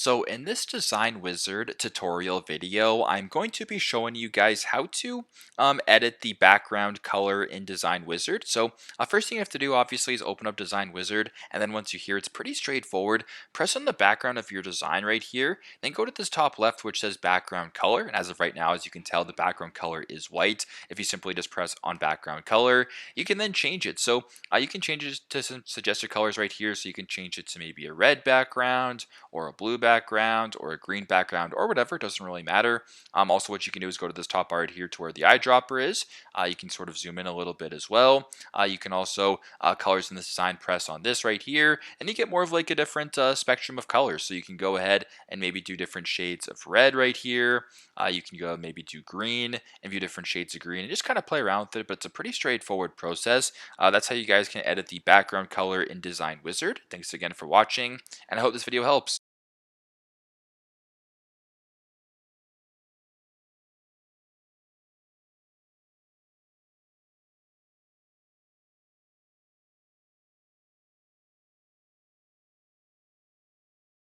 So in this Design Wizard tutorial video, I'm going to be showing you guys how to edit the background color in Design Wizard. So first thing you have to do obviously is open up Design Wizard, and then once you hear it's pretty straightforward, press on the background of your design right here, then go to this top left which says background color, and as of right now, as you can tell, the background color is white. If you simply just press on background color, you can then change it. So you can change it to some suggested colors right here, so you can change it to maybe a red background, or a blue background or a green background or whatever. It doesn't really matter. Also, what you can do is go to this top bar here to where the eyedropper is. You can sort of zoom in a little bit as well. You can also colors in this design, press on this right here, and you get more of like a different spectrum of colors. So you can go ahead and maybe do different shades of red right here. You can go maybe do green and view different shades of green and just kind of play around with it. But it's a pretty straightforward process. That's how you guys can edit the background color in Design Wizard. Thanks again for watching, and I hope this video helps.